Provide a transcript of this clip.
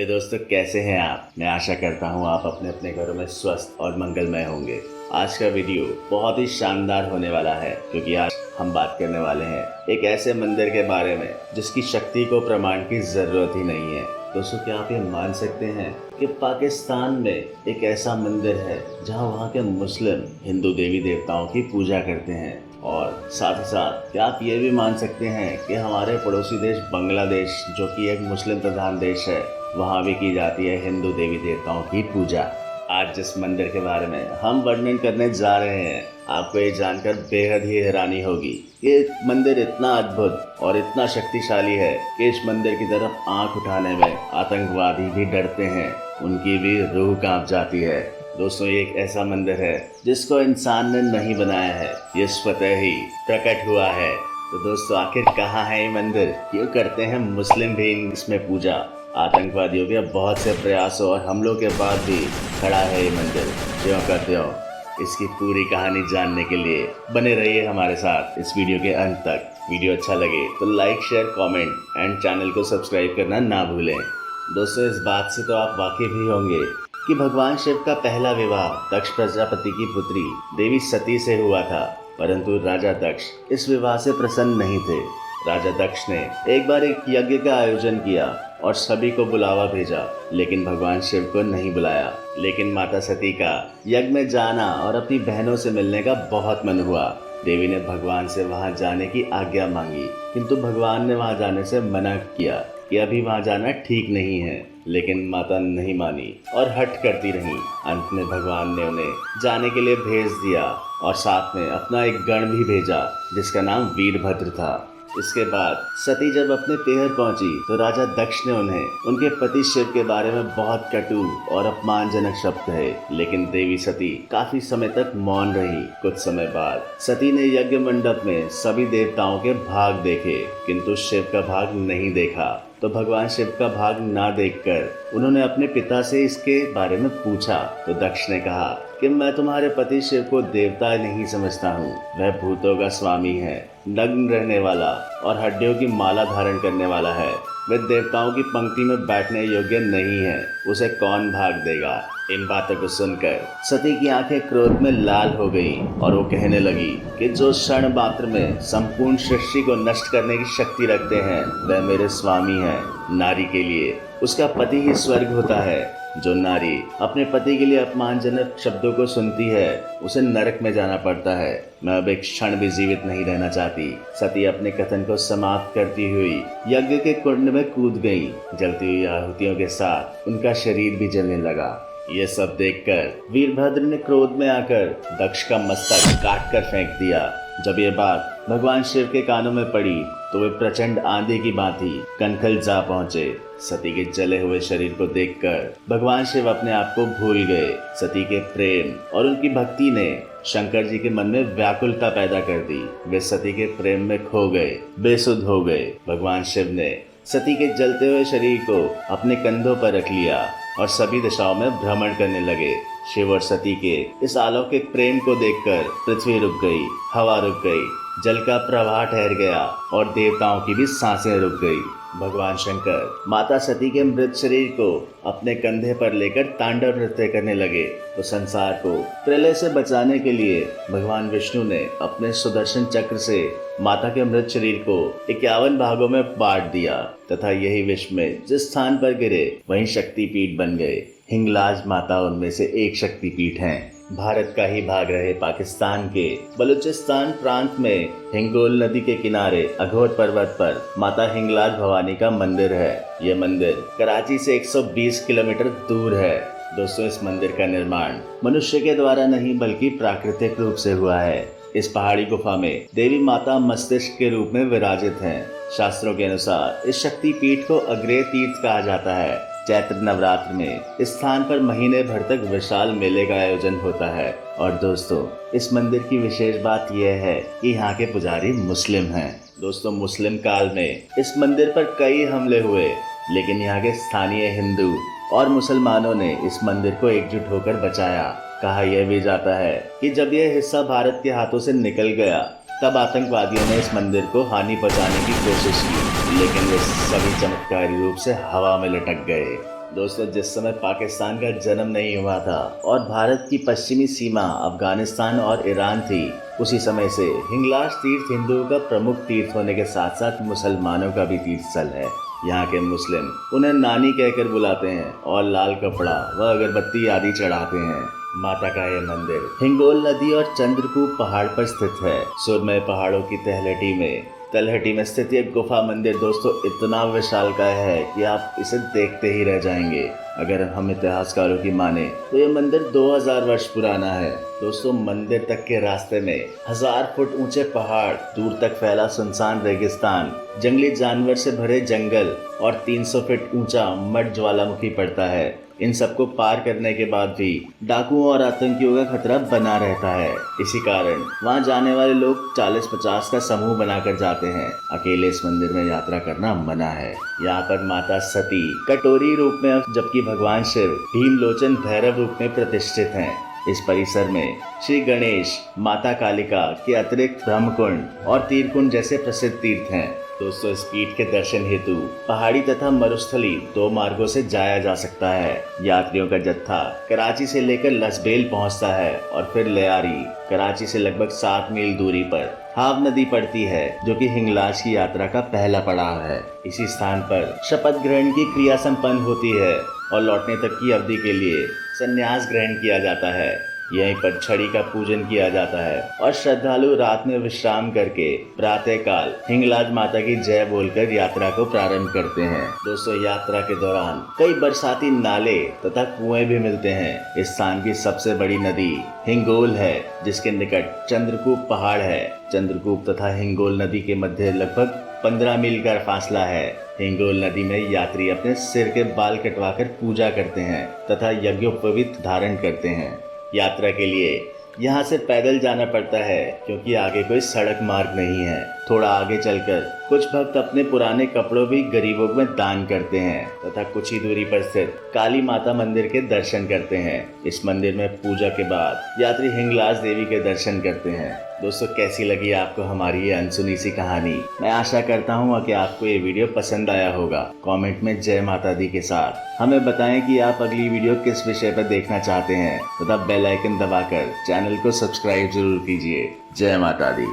मेरे दोस्तों, कैसे हैं आप? मैं आशा करता हूँ आप अपने अपने घरों में स्वस्थ और मंगलमय होंगे। आज का वीडियो बहुत ही शानदार होने वाला है, क्योंकि आज हम बात करने वाले हैं एक ऐसे मंदिर के बारे में जिसकी शक्ति को प्रमाण की जरूरत ही नहीं है। दोस्तों, क्या आप ये मान सकते हैं कि पाकिस्तान में एक ऐसा मंदिर है जहां वहां के मुस्लिम हिंदू देवी देवताओं की पूजा करते हैं, और साथ ही साथ क्या आप ये भी मान सकते हैं कि हमारे पड़ोसी देश बांग्लादेश, जो कि एक मुस्लिम प्रधान देश है, वहाँ भी की जाती है हिंदू देवी देवताओं की पूजा। आज जिस मंदिर के बारे में हम वर्णन करने जा रहे हैं, आपको ये जानकर बेहद ही हैरानी होगी। ये मंदिर इतना अद्भुत और इतना शक्तिशाली है कि इस मंदिर की तरफ आंख उठाने में आतंकवादी भी डरते हैं, उनकी भी रूह कांप जाती है। दोस्तों, ये एक ऐसा मंदिर है जिसको इंसान ने नहीं बनाया है, ये स्वतः ही प्रकट हुआ है। तो दोस्तों, आखिर कहाँ है ये मंदिर? क्यों करते हैं मुस्लिम भी इसमें पूजा? आतंकवादियों के बहुत से प्रयासों और हमलों के बाद भी खड़ा है ये मंदिर, ज्यों का त्यों। इसकी पूरी कहानी जानने के लिए बने रहिए हमारे साथ इस वीडियो के अंत तक। वीडियो अच्छा लगे तो like, share, comment and channel को सब्सक्राइब करना ना भूलें। दोस्तों, इस बात से तो आप वाकिफ ही होंगे कि भगवान शिव का पहला विवाह दक्ष प्रजापति की पुत्री देवी सती से हुआ था, परंतु राजा दक्ष इस विवाह से प्रसन्न नहीं थे। राजा दक्ष ने एक बार एक यज्ञ का आयोजन किया और सभी को बुलावा भेजा, लेकिन भगवान शिव को नहीं बुलाया। लेकिन माता सती का यज्ञ में जाना और अपनी बहनों से मिलने का बहुत मन हुआ। देवी ने भगवान से वहां जाने की आज्ञा मांगी, किंतु भगवान ने वहां जाने से मना किया कि अभी वहां जाना ठीक नहीं है। लेकिन माता नहीं मानी और हट करती रही। अंत में भगवान ने उन्हें जाने के लिए भेज दिया और साथ में अपना एक गण भी भेजा जिसका नाम वीरभद्र था। इसके बाद सती जब अपने पेहर पहुंची तो राजा दक्ष ने उन्हें उनके पति शिव के बारे में बहुत कटु और अपमानजनक शब्द कहे, लेकिन देवी सती काफी समय तक मौन रही। कुछ समय बाद सती ने यज्ञ मंडप में सभी देवताओं के भाग देखे, किंतु शिव का भाग नहीं देखा। तो भगवान शिव का भाग ना देखकर उन्होंने अपने पिता से इसके बारे में पूछा, तो दक्ष ने कहा कि मैं तुम्हारे पति शिव को देवता नहीं समझता हूँ। वह भूतों का स्वामी है, नग्न रहने वाला और हड्डियों की माला धारण करने वाला है। वह देवताओं की पंक्ति में बैठने योग्य नहीं है, उसे कौन भाग देगा? इन बातों को सुनकर सती की आंखें क्रोध में लाल हो गईं और वो कहने लगी कि जो क्षण मात्र में संपूर्ण सृष्टि को नष्ट करने की शक्ति रखते हैं, वह मेरे स्वामी हैं। नारी के लिए उसका पति ही स्वर्ग होता है। जो नारी अपने पति के लिए अपमानजनक शब्दों को सुनती है, उसे नरक में जाना पड़ता है। मैं अब एक क्षण भी जीवित नहीं रहना चाहती। सती अपने कथन को समाप्त करती हुई यज्ञ के कुंड में कूद गई। जलती हुई आहुतियों के साथ उनका शरीर भी जलने लगा। ये सब देखकर वीरभद्र ने क्रोध में आकर दक्ष का मस्तक काट कर फेंक दिया। जब ये बात भगवान शिव के कानों में पड़ी तो वे प्रचंड आंधी की भांति कनखल जा पहुंचे। सती के जले हुए शरीर को देखकर भगवान शिव अपने आप को भूल गए। सती के प्रेम और उनकी भक्ति ने शंकर जी के मन में व्याकुलता पैदा कर दी। वे सती के प्रेम में खो गए, बेसुध हो गए। भगवान शिव ने सती के जलते हुए शरीर को अपने कंधों पर रख लिया और सभी दिशाओं में भ्रमण करने लगे। शिव और सती के इस अलौकिक प्रेम को देखकर पृथ्वी रुक गई, हवा रुक गई, जल का प्रवाह ठहर गया और देवताओं की भी सांसें रुक गई। भगवान शंकर माता सती के मृत शरीर को अपने कंधे पर लेकर तांडव नृत्य करने लगे। तो संसार को प्रलय से बचाने के लिए भगवान विष्णु ने अपने सुदर्शन चक्र से माता के मृत शरीर को 51 भागों में बांट दिया तथा यही विश्व में जिस स्थान पर गिरे वहीं शक्तिपीठ बन गए। हिंगलाज माता उनमें से एक शक्तिपीठ हैं। भारत का ही भाग रहे पाकिस्तान के बलूचिस्तान प्रांत में हिंगोल नदी के किनारे अघोर पर्वत पर माता हिंगलाज भवानी का मंदिर है। ये मंदिर कराची से 120 किलोमीटर दूर है। दोस्तों, इस मंदिर का निर्माण मनुष्य के द्वारा नहीं बल्कि प्राकृतिक रूप से हुआ है। इस पहाड़ी गुफा में देवी माता मस्तिष्क के रूप में विराजित हैं। शास्त्रों के अनुसार इस शक्तिपीठ को अग्रेय तीर्थ कहा जाता है। चैत्र नवरात्र में इस स्थान पर महीने भर तक विशाल मेले का आयोजन होता है। और दोस्तों, इस मंदिर की विशेष बात यह है कि यहाँ के पुजारी मुस्लिम हैं। दोस्तों, मुस्लिम काल में इस मंदिर पर कई हमले हुए, लेकिन यहाँ के स्थानीय हिंदू और मुसलमानों ने इस मंदिर को एकजुट होकर बचाया। कहा यह भी जाता है कि जब यह हिस्सा भारत के हाथों से निकल गया, तब आतंकवादियों ने इस मंदिर को हानि पहुंचाने की कोशिश की, लेकिन वे सभी चमत्कारी रूप से हवा में लटक गए। दोस्तों, जिस समय पाकिस्तान का जन्म नहीं हुआ था और भारत की पश्चिमी सीमा अफगानिस्तान और ईरान थी, उसी समय से हिंगलाज तीर्थ हिंदुओं का प्रमुख तीर्थ होने के साथ साथ मुसलमानों का भी तीर्थ स्थल है। यहाँ के मुस्लिम उन्हें नानी कहकर बुलाते हैं और लाल कपड़ा व अगरबत्ती आदि चढ़ाते हैं। माता का यह मंदिर हिंगोल नदी और चंद्रकूप पहाड़ पर स्थित है। सुरमय पहाड़ों की तलहटी में स्थित यह गुफा मंदिर दोस्तों इतना विशालकाय है कि आप इसे देखते ही रह जाएंगे। अगर हम इतिहासकारों की माने तो यह मंदिर 2000 वर्ष पुराना है। दोस्तों, मंदिर तक के रास्ते में 1000 फुट ऊंचे पहाड़, दूर तक फैला सुनसान रेगिस्तान, जंगली जानवर से भरे जंगल और 300 फीट ऊंचा मठ ज्वालामुखी पड़ता है। इन सबको पार करने के बाद भी डाकुओं और आतंकियों का खतरा बना रहता है। इसी कारण वहां जाने वाले लोग 40-50 का समूह बनाकर जाते हैं। अकेले इस मंदिर में यात्रा करना मना है। यहाँ पर माता सती कटोरी रूप में जबकि भगवान शिव भीमलोचन भैरव रूप में प्रतिष्ठित हैं। इस परिसर में श्री गणेश, माता कालिका के अतिरिक्त ब्रह्मकुंड और तीर्थकुंड जैसे प्रसिद्ध तीर्थ हैं। दोस्तों, इस पीठ के दर्शन हेतु पहाड़ी तथा मरुस्थली 2 मार्गों से जाया जा सकता है। यात्रियों का जत्था कराची से लेकर लसबेल पहुंचता है और फिर लियारी, कराची से लगभग 7 मील दूरी पर हाव नदी पड़ती है, जो कि हिंगलाज की यात्रा का पहला पड़ाव है। इसी स्थान पर शपथ ग्रहण की क्रिया संपन्न होती है और लौटने तक की अवधि के लिए संन्यास ग्रहण किया जाता है। यहीं पर छड़ी का पूजन किया जाता है और श्रद्धालु रात में विश्राम करके प्रातः काल हिंगलाज माता की जय बोलकर यात्रा को प्रारंभ करते हैं। दोस्तों, यात्रा के दौरान कई बरसाती नाले तथा कुएं भी मिलते हैं। इस स्थान की सबसे बड़ी नदी हिंगोल है, जिसके निकट चंद्रकूप पहाड़ है। चंद्रकूप तथा हिंगोल नदी के मध्य लगभग 15 मील का फासला है। हिंगोल नदी में यात्री अपने सिर के बाल कटवाकर पूजा करते हैं तथा यज्ञोपवीत धारण करते हैं। यात्रा के लिए यहाँ से पैदल जाना पड़ता है क्योंकि आगे कोई सड़क मार्ग नहीं है। थोड़ा आगे चलकर कुछ भक्त अपने पुराने कपड़ों भी गरीबों में दान करते हैं तथा कुछ ही दूरी पर स्थित काली माता मंदिर के दर्शन करते हैं। इस मंदिर में पूजा के बाद यात्री हिंगलाज देवी के दर्शन करते हैं। दोस्तों, कैसी लगी आपको हमारी ये अनसुनी सी कहानी? मैं आशा करता हूँ कि आपको ये वीडियो पसंद आया होगा। कमेंट में जय माता दी के साथ हमें बताएं कि आप अगली वीडियो किस विषय पर देखना चाहते हैं तथा बेल आइकन दबाकर चैनल को सब्सक्राइब जरूर कीजिए। जय माता दी।